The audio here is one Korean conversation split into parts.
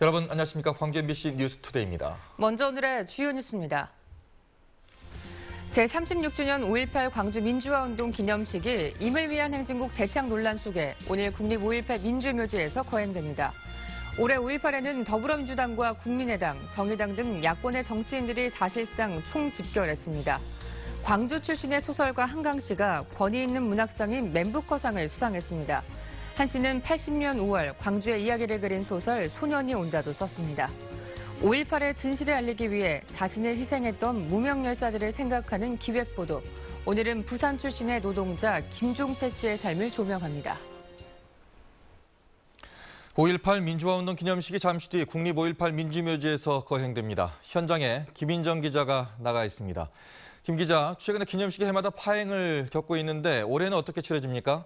여러분 안녕하십니까? 광주 MBC 뉴스투데이입니다. 먼저 오늘의 주요 뉴스입니다. 제36주년 5.18 광주 민주화운동 기념식이 임을 위한 행진곡 재창 논란 속에 오늘 국립 5.18 민주묘지에서 거행됩니다. 올해 5.18에는 더불어민주당과 국민의당, 정의당 등 야권의 정치인들이 사실상 총집결했습니다. 광주 출신의 소설가 한강 씨가 권위 있는 문학상인 맨부커상을 수상했습니다. 한 씨는 80년 5월 광주의 이야기를 그린 소설 소년이 온다도 썼습니다. 5.18의 진실을 알리기 위해 자신을 희생했던 무명 열사들을 생각하는 기획보도. 오늘은 부산 출신의 노동자 김종태 씨의 삶을 조명합니다. 5.18 민주화운동 기념식이 잠시 뒤 국립 5.18 민주묘지에서 거행됩니다. 현장에 김인정 기자가 나가 있습니다. 김 기자, 최근에 기념식이 해마다 파행을 겪고 있는데 올해는 어떻게 치러집니까?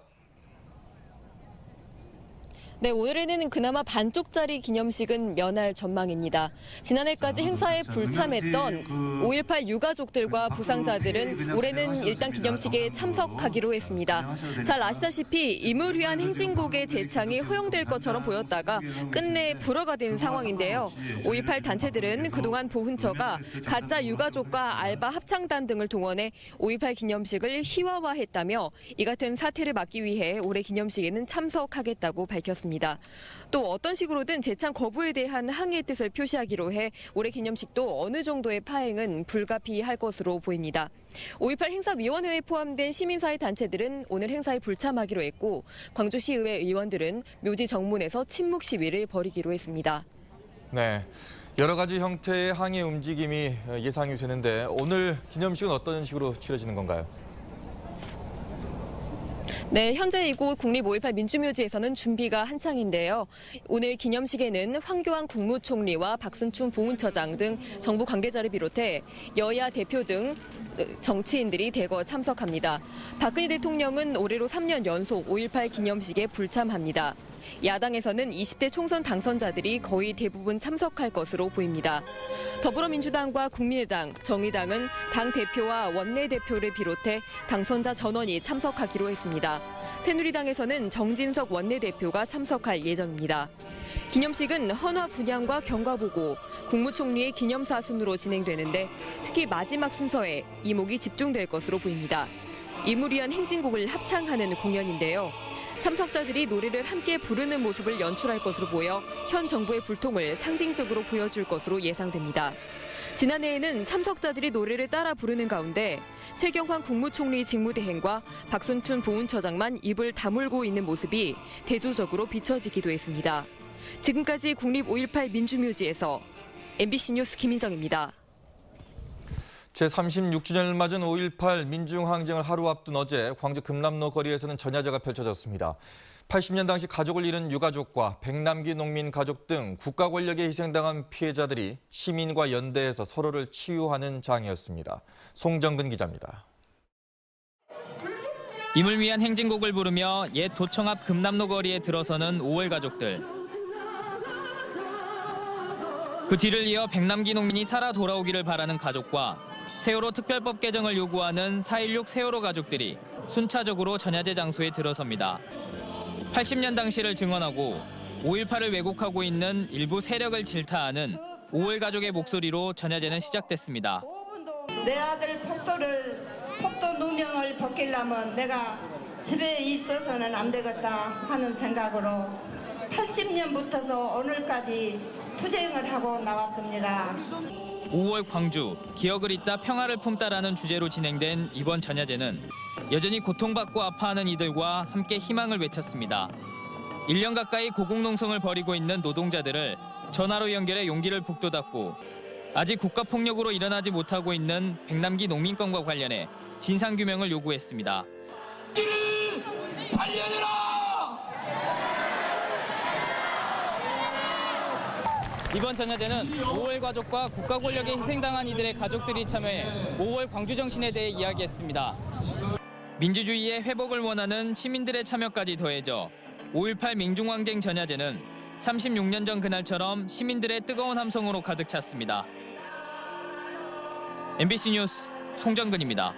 네, 올해는 그나마 반쪽짜리 기념식은 면할 전망입니다. 지난해까지 행사에 불참했던 5.18 유가족들과 부상자들은 올해는 일단 기념식에 참석하기로 했습니다. 잘 아시다시피 임을 위한 행진곡의 재창이 허용될 것처럼 보였다가 끝내 불허가 된 상황인데요. 5.18 단체들은 그동안 보훈처가 가짜 유가족과 알바 합창단 등을 동원해 5.18 기념식을 희화화했다며 이 같은 사태를 막기 위해 올해 기념식에는 참석하겠다고 밝혔습니다. 또 어떤 식으로든 재창 거부에 대한 항의의 뜻을 표시하기로 해 올해 기념식도 어느 정도의 파행은 불가피할 것으로 보입니다. 5.18 행사위원회에 포함된 시민사회 단체들은 오늘 행사에 불참하기로 했고 광주시의회 의원들은 묘지 정문에서 침묵 시위를 벌이기로 했습니다. 네, 여러 가지 형태의 항의 움직임이 예상이 되는데 오늘 기념식은 어떤 식으로 치러지는 건가요? 네, 현재 이곳 국립 5.18 민주묘지에서는 준비가 한창인데요. 오늘 기념식에는 황교안 국무총리와 박순춘 보훈처장 등 정부 관계자를 비롯해 여야 대표 등 정치인들이 대거 참석합니다. 박근혜 대통령은 올해로 3년 연속 5.18 기념식에 불참합니다. 야당에서는 20대 총선 당선자들이 거의 대부분 참석할 것으로 보입니다. 더불어민주당과 국민의당, 정의당은 당 대표와 원내대표를 비롯해 당선자 전원이 참석하기로 했습니다. 새누리당에서는 정진석 원내대표가 참석할 예정입니다. 기념식은 헌화 분향과 경과보고, 국무총리의 기념사 순으로 진행되는데 특히 마지막 순서에 이목이 집중될 것으로 보입니다. 임을 위한 행진곡을 합창하는 공연인데요. 참석자들이 노래를 함께 부르는 모습을 연출할 것으로 보여 현 정부의 불통을 상징적으로 보여줄 것으로 예상됩니다. 지난해에는 참석자들이 노래를 따라 부르는 가운데 최경환 국무총리 직무대행과 박순춘 보훈처장만 입을 다물고 있는 모습이 대조적으로 비춰지기도 했습니다. 지금까지 국립 5.18 민주묘지에서 MBC 뉴스 김인정입니다. 제36주년을 맞은 5.18 민중항쟁을 하루 앞둔 어제 광주 금남로 거리에서는 전야제가 펼쳐졌습니다. 80년 당시 가족을 잃은 유가족과 백남기 농민 가족 등 국가 권력에 희생당한 피해자들이 시민과 연대해서 서로를 치유하는 장이었습니다. 송정근 기자입니다. 임을 위한 행진곡을 부르며 옛 도청 앞 금남로 거리에 들어서는 5월 가족들. 그 뒤를 이어 백남기 농민이 살아 돌아오기를 바라는 가족과 세월호 특별법 개정을 요구하는 4.16 세월호 가족들이 순차적으로 전야제 장소에 들어섭니다. 80년 당시를 증언하고 5.18을 왜곡하고 있는 일부 세력을 질타하는 5월 가족의 목소리로 전야제는 시작됐습니다. 내 아들 폭도 누명을 벗기려면 내가 집에 있어서는 안 되겠다 하는 생각으로 80년부터서 오늘까지 투쟁을 하고 나왔습니다. 5월 광주, 기억을 잇다 평화를 품다라는 주제로 진행된 이번 전야제는 여전히 고통받고 아파하는 이들과 함께 희망을 외쳤습니다. 1년 가까이 고공농성을 벌이고 있는 노동자들을 전화로 연결해 용기를 북돋았고 아직 국가폭력으로 일어나지 못하고 있는 백남기 농민건과 관련해 진상규명을 요구했습니다. 이를 살려주라! 이번 전야제는 5월 가족과 국가 권력에 희생당한 이들의 가족들이 참여해 5월 광주 정신에 대해 이야기했습니다. 민주주의의 회복을 원하는 시민들의 참여까지 더해져 5.18 민중항쟁 전야제는 36년 전 그날처럼 시민들의 뜨거운 함성으로 가득 찼습니다. MBC 뉴스 송정근입니다.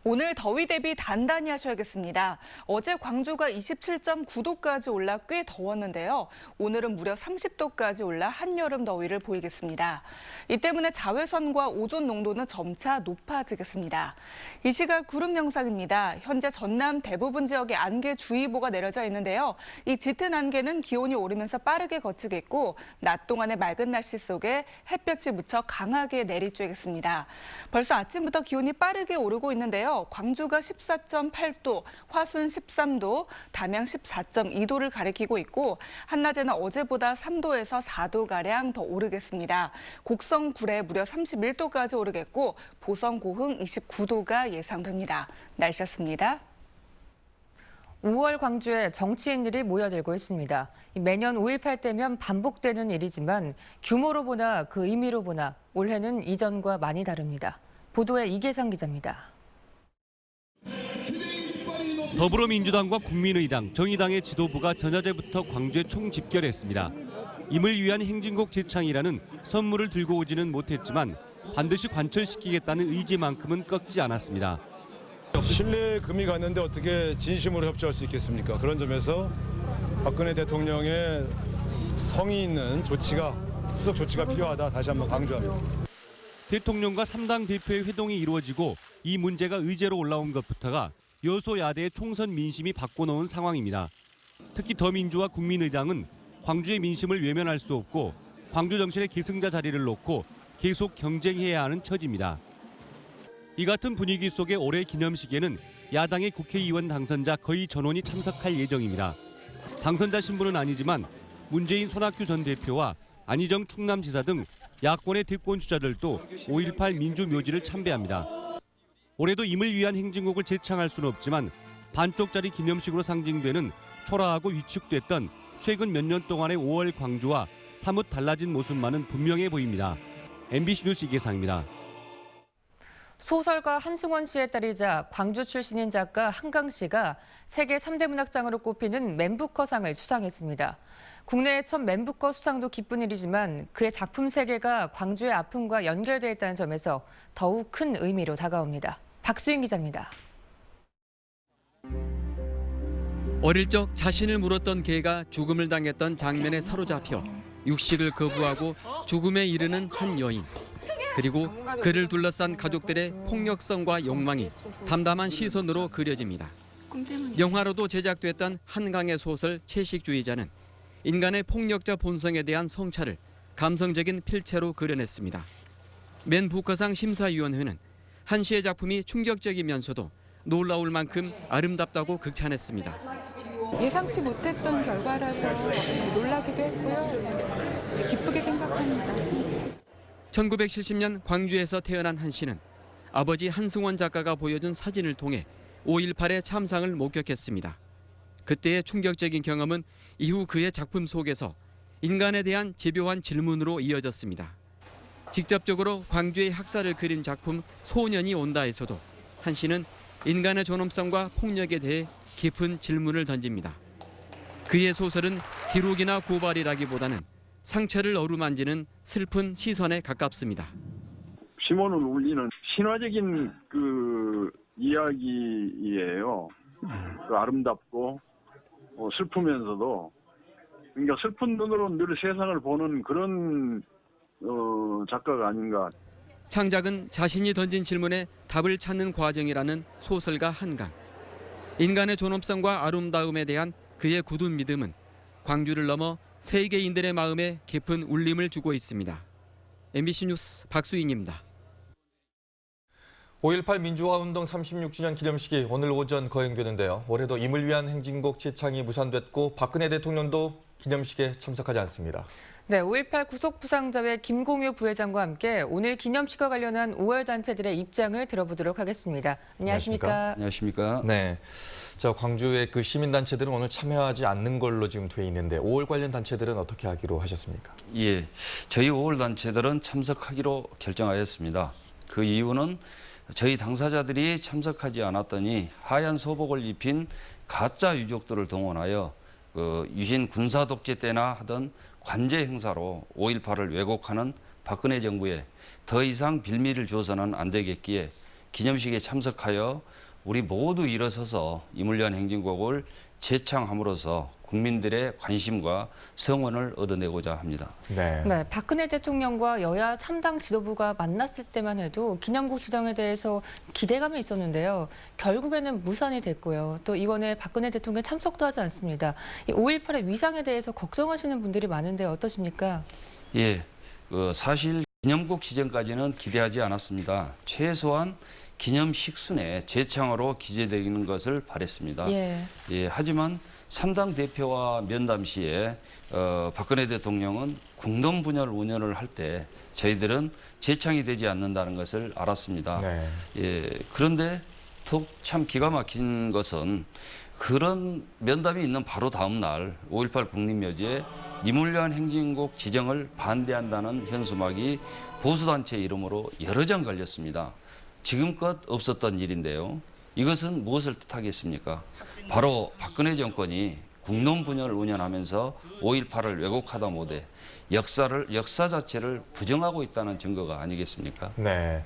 오늘 더위 대비 단단히 하셔야겠습니다. 어제 광주가 27.9도까지 올라 꽤 더웠는데요. 오늘은 무려 30도까지 올라 한여름 더위를 보이겠습니다. 이 때문에 자외선과 오존 농도는 점차 높아지겠습니다. 이 시각 구름 영상입니다. 현재 전남 대부분 지역에 안개주의보가 내려져 있는데요. 이 짙은 안개는 기온이 오르면서 빠르게 거치겠고 낮 동안의 맑은 날씨 속에 햇볕이 무척 강하게 내리쬐겠습니다. 벌써 아침부터 기온이 빠르게 오르고 있는데요. 광주가 14.8도, 화순 13도, 담양 14.2도를 가리키고 있고 한낮에는 어제보다 3도에서 4도가량 더 오르겠습니다. 곡성 구례 무려 31도까지 오르겠고 보성 고흥 29도가 예상됩니다. 날씨였습니다. 5월 광주에 정치인들이 모여들고 있습니다. 매년 5.18 때면 반복되는 일이지만 규모로 보나 그 의미로 보나 올해는 이전과 많이 다릅니다. 보도에 이계상 기자입니다. 더불어민주당과 국민의당, 정의당의 지도부가 전야제부터 광주에 총집결했습니다. 임을 위한 행진곡 제창이라는 선물을 들고 오지는 못했지만 반드시 관철시키겠다는 의지만큼은 꺾지 않았습니다. 신뢰에 금이 갔는데 어떻게 진심으로 협조할 수 있겠습니까? 그런 점에서 박근혜 대통령의 성의 있는 조치가, 후속 조치가 필요하다 다시 한번 강조합니다. 대통령과 3당 대표의 회동이 이루어지고 이 문제가 의제로 올라온 것부터가 여소야대의 총선 민심이 바꿔놓은 상황입니다. 특히 더민주와 국민의당은 광주의 민심을 외면할 수 없고 광주 정신의 계승자 자리를 놓고 계속 경쟁해야 하는 처지입니다. 이 같은 분위기 속에 올해 기념식에는 야당의 국회의원 당선자 거의 전원이 참석할 예정입니다. 당선자 신분은 아니지만 문재인 손학규 전 대표와 안희정 충남지사 등 야권의 대권 주자들도 5.18 민주묘지를 참배합니다. 올해도 임을 위한 행진곡을 제창할 수는 없지만 반쪽짜리 기념식으로 상징되는 초라하고 위축됐던 최근 몇 년 동안의 5월 광주와 사뭇 달라진 모습만은 분명해 보입니다. MBC 뉴스 이계상입니다. 소설가 한승원 씨의 딸이자 광주 출신인 작가 한강 씨가 세계 3대 문학장으로 꼽히는 맨부커상을 수상했습니다. 국내의 첫 맨부커 수상도 기쁜 일이지만 그의 작품 세계가 광주의 아픔과 연결되어 있다는 점에서 더욱 큰 의미로 다가옵니다. 박수인 기자입니다. 어릴 적 자신을 물었던 개가 죽음을 당했던 장면에 사로잡혀 육식을 거부하고 죽음에 이르는 한 여인. 그리고 그를 둘러싼 가족들의 폭력성과 욕망이 담담한 시선으로 그려집니다. 영화로도 제작됐던 한강의 소설 채식주의자는 인간의 폭력자 본성에 대한 성찰을 감성적인 필체로 그려냈습니다. 맨부커상 심사위원회는 한 씨의 작품이 충격적이면서도 놀라울 만큼 아름답다고 극찬했습니다. 예상치 못했던 결과라서 놀라기도 했고요. 기쁘게 생각합니다. 1970년 광주에서 태어난 한 씨는 아버지 한승원 작가가 보여준 사진을 통해 5.18의 참상을 목격했습니다. 그때의 충격적인 경험은 이후 그의 작품 속에서 인간에 대한 집요한 질문으로 이어졌습니다. 직접적으로 광주의 학살을 그린 작품 소년이 온다에서도 한 씨는 인간의 존엄성과 폭력에 대해 깊은 질문을 던집니다. 그의 소설은 기록이나 고발이라기보다는 상처를 어루만지는 슬픈 시선에 가깝습니다. 심원을 울리는 신화적인 그 이야기예요. 그 아름답고 슬프면서도 그러니까 슬픈 눈으로 늘 세상을 보는 그런 작가가 아닌가. 창작은 자신이 던진 질문에 답을 찾는 과정이라는 소설가 한강. 인간의 존엄성과 아름다움에 대한 그의 굳은 믿음은 광주를 넘어 세계인들의 마음에 깊은 울림을 주고 있습니다. MBC 뉴스 박수인입니다. 5.18 민주화운동 36주년 기념식이 오늘 오전 거행되는데요. 올해도 임을 위한 행진곡 제창이 무산됐고 박근혜 대통령도 기념식에 참석하지 않습니다. 네, 5.18 구속부상자회 김공유 부회장과 함께 오늘 기념식과 관련한 5월 단체들의 입장을 들어보도록 하겠습니다. 안녕하십니까? 안녕하십니까? 네. 자, 광주의 그 시민단체들은 오늘 참여하지 않는 걸로 지금 돼 있는데 5월 관련 단체들은 어떻게 하기로 하셨습니까? 예, 저희 5월 단체들은 참석하기로 결정하였습니다. 그 이유는 저희 당사자들이 참석하지 않았더니 하얀 소복을 입힌 가짜 유족들을 동원하여 그 유신 군사 독재 때나 하던 관제 행사로 5.18을 왜곡하는 박근혜 정부에 더 이상 빌미를 줘서는 안 되겠기에 기념식에 참석하여 우리 모두 일어서서 이물리한 행진곡을 재창함으로써 국민들의 관심과 성원을 얻어내고자 합니다. 네. 네, 박근혜 대통령과 여야 3당 지도부가 만났을 때만 해도 기념곡 지정에 대해서 기대감이 있었는데요. 결국에는 무산이 됐고요. 또 이번에 박근혜 대통령 참석도 하지 않습니다. 5.18의 위상에 대해서 걱정하시는 분들이 많은데 어떠십니까? 예, 사실 기념곡 지정까지는 기대하지 않았습니다. 최소한 기념식순에 재창으로 기재되는 것을 바랬습니다. 예, 하지만 3당 대표와 면담 시에 박근혜 대통령은 국론 분열 운영을 할 때 저희들은 재창이 되지 않는다는 것을 알았습니다. 네. 그런데 더욱 참 기가 막힌 것은 그런 면담이 있는 바로 다음 날 5.18 국립묘지에 이물리한 행진곡 지정을 반대한다는 현수막이 보수단체 이름으로 여러 장 걸렸습니다. 지금껏 없었던 일인데요. 이것은 무엇을 뜻하겠습니까? 바로 박근혜 정권이 국론 분열을 운영하면서 5.18을 왜곡하다 못해 역사 자체를 부정하고 있다는 증거가 아니겠습니까? 네.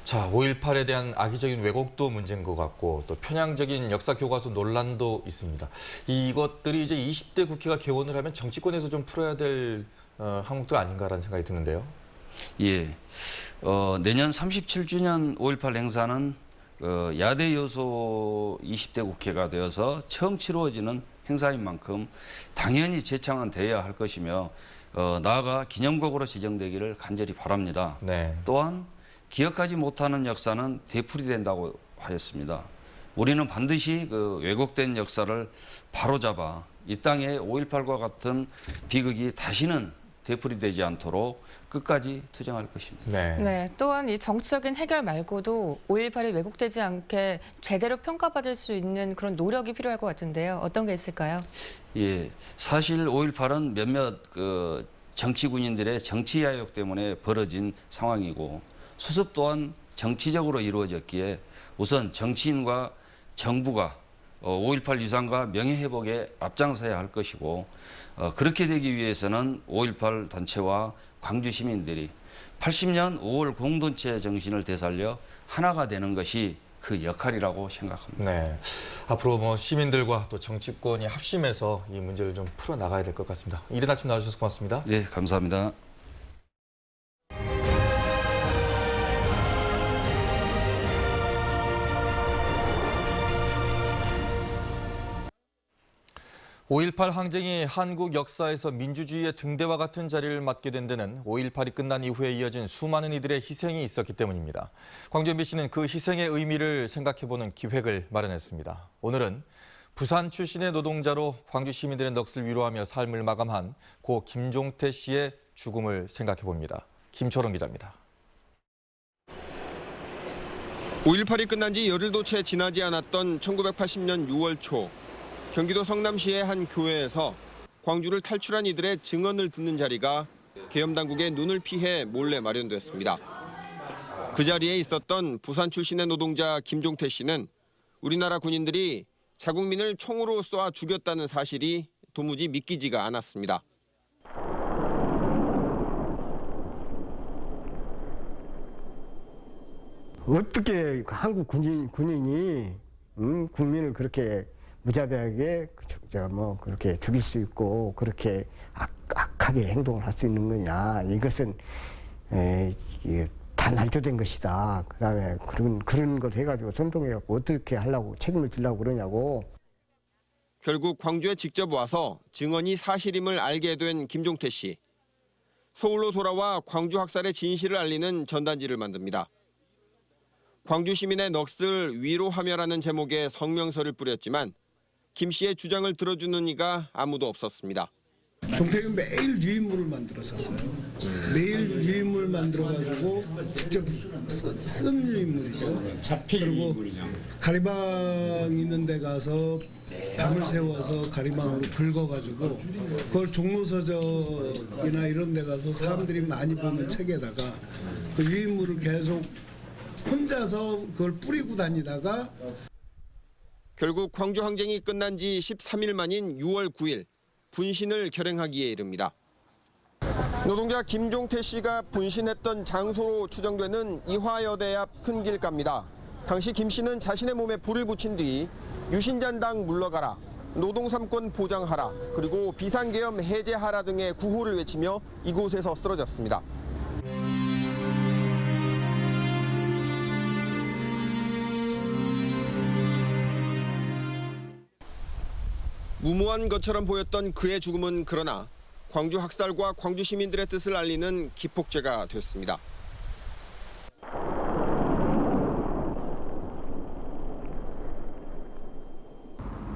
자, 5.18에 대한 악의적인 왜곡도 문제인 것 같고 또 편향적인 역사 교과서 논란도 있습니다. 이것들이 이제 20대 국회가 개원을 하면 정치권에서 좀 풀어야 될 항목들 아닌가라는 생각이 드는데요. 예. 내년 37주년 5.18 행사는 야대 요소 20대 국회가 되어서 처음 치루어지는 행사인 만큼 당연히 재창은 돼야 할 것이며 나아가 기념곡으로 지정되기를 간절히 바랍니다. 네. 또한 기억하지 못하는 역사는 되풀이된다고 하였습니다. 우리는 반드시 그 왜곡된 역사를 바로잡아 이 땅에 5.18과 같은 비극이 다시는 되풀이되지 않도록 끝까지 투쟁할 것입니다. 네, 또한 이 정치적인 해결 말고도 5.18이 왜곡되지 않게 제대로 평가받을 수 있는 그런 노력이 필요할 것 같은데요. 어떤 게 있을까요? 예, 사실 5.18은 몇몇 정치 군인들의 정치 야욕 때문에 벌어진 상황이고 수습 또한 정치적으로 이루어졌기에 우선 정치인과 정부가 5.18 위상과 명예회복에 앞장서야 할 것이고 그렇게 되기 위해서는 5.18 단체와 광주 시민들이 80년 5월 공동체 정신을 되살려 하나가 되는 것이 그 역할이라고 생각합니다. 네. 앞으로 시민들과 또 정치권이 합심해서 이 문제를 좀 풀어나가야 될 것 같습니다. 이른 아침 나와주셔서 고맙습니다. 네, 감사합니다. 5.18 항쟁이 한국 역사에서 민주주의의 등대와 같은 자리를 맡게 된 데는 5.18이 끝난 이후에 이어진 수많은 이들의 희생이 있었기 때문입니다. 광주 MBC는 그 희생의 의미를 생각해보는 기획을 마련했습니다. 오늘은 부산 출신의 노동자로 광주 시민들의 넋을 위로하며 삶을 마감한 고 김종태 씨의 죽음을 생각해봅니다. 김초롱 기자입니다. 5.18이 끝난 지 열흘도 채 지나지 않았던 1980년 6월 초 경기도 성남시의 한 교회에서 광주를 탈출한 이들의 증언을 듣는 자리가 계엄당국의 눈을 피해 몰래 마련됐습니다. 그 자리에 있었던 부산 출신의 노동자 김종태 씨는 우리나라 군인들이 자국민을 총으로 쏴 죽였다는 사실이 도무지 믿기지가 않았습니다. 어떻게 한국 군인이 국민을 그렇게 무자비하게 그렇게 죽일 수 있고 그렇게 악하게 행동을 할 수 있는 거냐. 이것은 다 난조된 것이다. 그다음에 그런 걸 해가지고 선동해갖고 어떻게 하려고 책임을 지려고 그러냐고. 결국 광주에 직접 와서 증언이 사실임을 알게 된 김종태 씨. 서울로 돌아와 광주 학살의 진실을 알리는 전단지를 만듭니다. 광주 시민의 넋을 위로하며라는 제목의 성명서를 뿌렸지만 김 씨의 주장을 들어주는 이가 아무도 없었습니다. 종태는 매일 유인물을 만들었었어요. 매일 유인물 만들어가지고 직접 쓴 유인물이죠. 그리고 가리방 있는 데 가서 밤을 세워서 가리방으로 긁어가지고 그걸 종로서적이나 이런 데 가서 사람들이 많이 보는 책에다가 그 유인물을 계속 혼자서 그걸 뿌리고 다니다가 결국 광주 항쟁이 끝난 지 13일 만인 6월 9일 분신을 결행하기에 이릅니다. 노동자 김종태 씨가 분신했던 장소로 추정되는 이화여대 앞 큰 길가입니다. 당시 김 씨는 자신의 몸에 불을 붙인 뒤 유신잔당 물러가라, 노동삼권 보장하라, 그리고 비상계엄 해제하라 등의 구호를 외치며 이곳에서 쓰러졌습니다. 무모한 것처럼 보였던 그의 죽음은 그러나 광주 학살과 광주 시민들의 뜻을 알리는 기폭제가 됐습니다.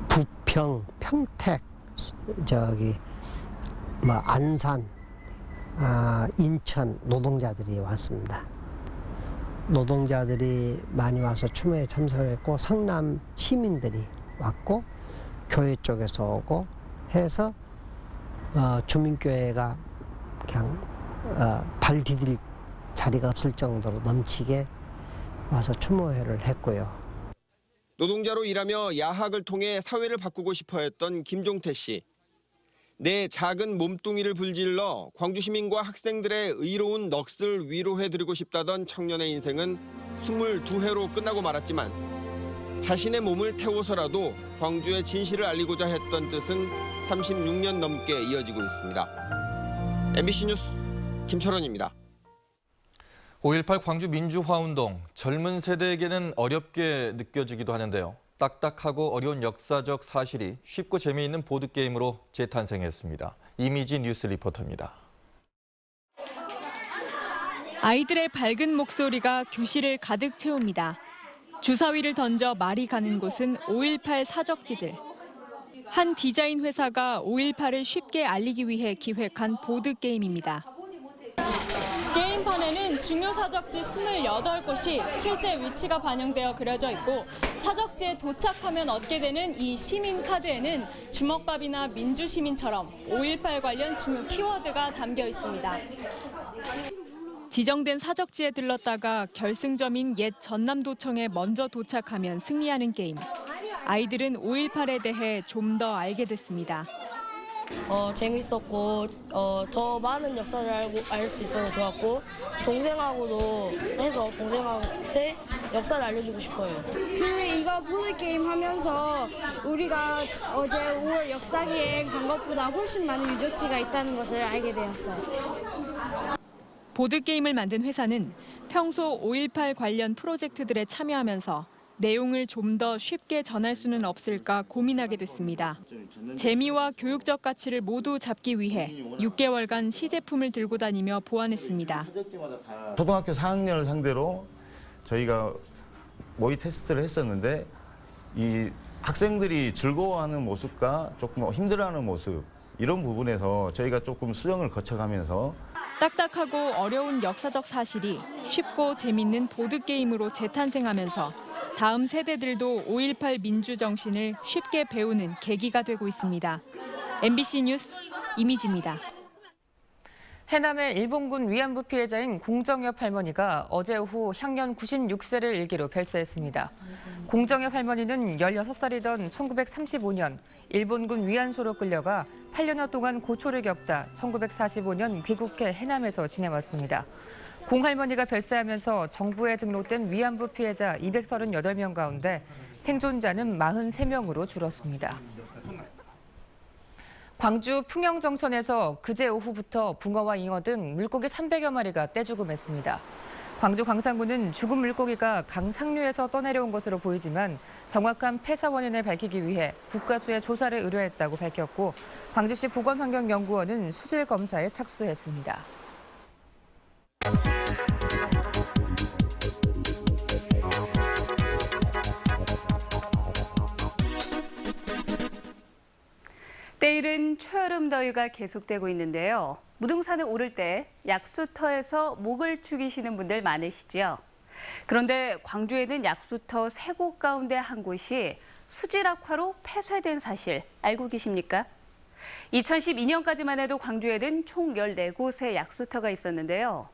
부평, 평택, 안산, 인천 노동자들이 왔습니다. 노동자들이 많이 와서 추모에 참석했고 성남 시민들이 왔고 교회 쪽에서 오고 해서 주민교회가 그냥 발 디딜 자리가 없을 정도로 넘치게 와서 추모회를 했고요. 노동자로 일하며 야학을 통해 사회를 바꾸고 싶어 했던 김종태 씨. 내 작은 몸뚱이를 불질러 광주 시민과 학생들의 의로운 넋을 위로해드리고 싶다던 청년의 인생은 22회로 끝나고 말았지만 자신의 몸을 태워서라도 광주의 진실을 알리고자 했던 뜻은 36년 넘게 이어지고 있습니다. MBC 뉴스 김철원입니다. 5.18 광주 민주화운동, 젊은 세대에게는 어렵게 느껴지기도 하는데요. 딱딱하고 어려운 역사적 사실이 쉽고 재미있는 보드게임으로 재탄생했습니다. 이미지 뉴스 리포터입니다. 아이들의 밝은 목소리가 교실을 가득 채웁니다. 주사위를 던져 말이 가는 곳은 5.18 사적지들. 한 디자인 회사가 5.18을 쉽게 알리기 위해 기획한 보드게임입니다. 게임판에는 중요 사적지 28곳이 실제 위치가 반영되어 그려져 있고 사적지에 도착하면 얻게 되는 이 시민 카드에는 주먹밥이나 민주시민처럼 5.18 관련 중요 키워드가 담겨 있습니다. 지정된 사적지에 들렀다가 결승점인 옛 전남도청에 먼저 도착하면 승리하는 게임. 아이들은 5.18에 대해 좀 더 알게 됐습니다. 재밌었고 더 많은 역사를 알 수 있어서 좋았고 동생하고도 해서 동생한테 역사를 알려주고 싶어요. 이거 보드게임 하면서 우리가 어제 5월 역사기에 간 것보다 훨씬 많은 유적지가 있다는 것을 알게 되었어요. 보드게임을 만든 회사는 평소 5.18 관련 프로젝트들에 참여하면서 내용을 좀 더 쉽게 전할 수는 없을까 고민하게 됐습니다. 재미와 교육적 가치를 모두 잡기 위해 6개월간 시제품을 들고 다니며 보완했습니다. 초등학교 4학년을 상대로 저희가 모의 테스트를 했었는데 이 학생들이 즐거워하는 모습과 조금 힘들어하는 모습 이런 부분에서 저희가 조금 수정을 거쳐가면서 딱딱하고 어려운 역사적 사실이 쉽고 재밌는 보드게임으로 재탄생하면서 다음 세대들도 5.18 민주정신을 쉽게 배우는 계기가 되고 있습니다. MBC 뉴스 이미지입니다. 해남의 일본군 위안부 피해자인 공정엽 할머니가 어제 오후 향년 96세를 일기로 별세했습니다. 공정엽 할머니는 16살이던 1935년 일본군 위안소로 끌려가 8년여 동안 고초를 겪다 1945년 귀국해 해남에서 지내왔습니다. 공 할머니가 별세하면서 정부에 등록된 위안부 피해자 238명 가운데 생존자는 43명으로 줄었습니다. 광주 풍영정선에서 그제 오후부터 붕어와 잉어 등 물고기 300여 마리가 떼죽음했습니다. 광주 광산구는 죽은 물고기가 강 상류에서 떠내려온 것으로 보이지만 정확한 폐사 원인을 밝히기 위해 국가수에 조사를 의뢰했다고 밝혔고 광주시 보건환경연구원은 수질 검사에 착수했습니다. 때이른 초여름 더위가 계속되고 있는데요. 무등산에 오를 때 약수터에서 목을 축이시는 분들 많으시죠? 그런데 광주에는 약수터 3곳 가운데 한 곳이 수질 악화로 폐쇄된 사실 알고 계십니까? 2012년까지만 해도 광주에는 총 14곳의 약수터가 있었는데요.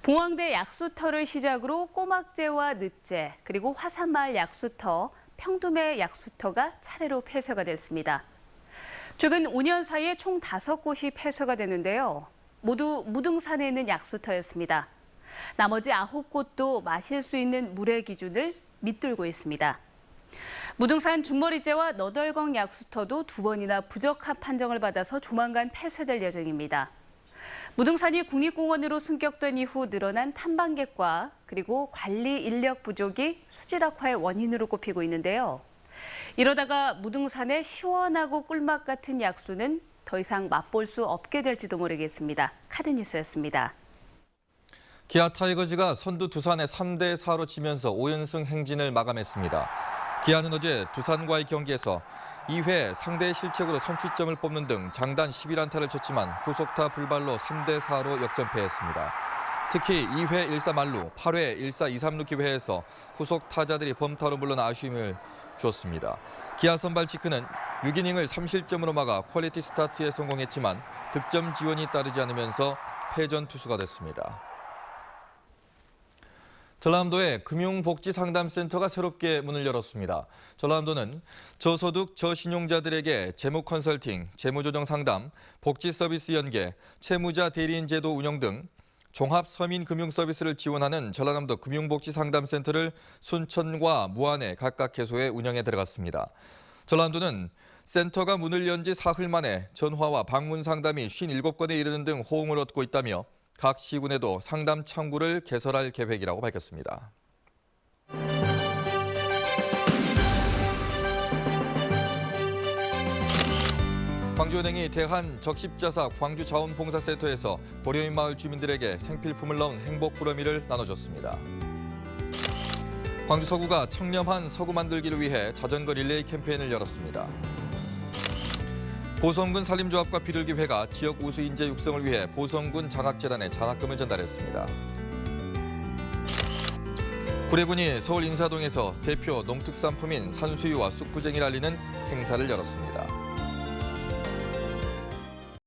봉황대 약수터를 시작으로 꼬막제와 늦제, 그리고 화산마을 약수터, 평둠의 약수터가 차례로 폐쇄가 됐습니다. 최근 5년 사이에 총 5곳이 폐쇄가 됐는데요. 모두 무등산에 있는 약수터였습니다. 나머지 9곳도 마실 수 있는 물의 기준을 밑돌고 있습니다. 무등산 중머리제와 너덜건 약수터도 2번이나 부적합 판정을 받아서 조만간 폐쇄될 예정입니다. 무등산이 국립공원으로 승격된 이후 늘어난 탐방객과 그리고 관리 인력 부족이 수질 악화의 원인으로 꼽히고 있는데요. 이러다가 무등산의 시원하고 꿀맛 같은 약수는 더 이상 맛볼 수 없게 될지도 모르겠습니다. 카드뉴스였습니다. 기아 타이거즈가 선두 두산의 3대4로 지면서 5연승 행진을 마감했습니다. 기아는 어제 두산과의 경기에서 2회 상대의 실책으로 선취점을 뽑는 등 장단 11안타를 쳤지만 후속타 불발로 3대4로 역전패했습니다. 특히 2회 1사 만루, 8회 1사 2-3루 기회에서 후속 타자들이 범타로 물러나 아쉬움을 주었습니다. 기아 선발 지크는 6이닝을 3실점으로 막아 퀄리티 스타트에 성공했지만 득점 지원이 따르지 않으면서 패전 투수가 됐습니다. 전라남도에 금융복지상담센터가 새롭게 문을 열었습니다. 전라남도는 저소득 저신용자들에게 재무 컨설팅, 재무조정 상담, 복지 서비스 연계, 채무자 대리인 제도 운영 등 종합 서민 금융 서비스를 지원하는 전라남도 금융복지상담센터를 순천과 무안에 각각 개소해 운영에 들어갔습니다. 전라남도는 센터가 문을 연 지 사흘 만에 전화와 방문 상담이 57건에 이르는 등 호응을 얻고 있다며 각 시군에도 상담 창구를 개설할 계획이라고 밝혔습니다. 광주은행이 대한 적십자사 광주자원봉사센터에서 보려인 마을 주민들에게 생필품을 넣은 행복꾸러미를 나눠줬습니다. 광주 서구가 청렴한 서구 만들기를 위해 자전거 릴레이 캠페인을 열었습니다. 보성군 산림조합과 비둘기회가 지역 우수 인재 육성을 위해 보성군 장학재단에 장학금을 전달했습니다. 구례군이 서울 인사동에서 대표 농특산품인 산수유와 쑥부쟁이를 알리는 행사를 열었습니다.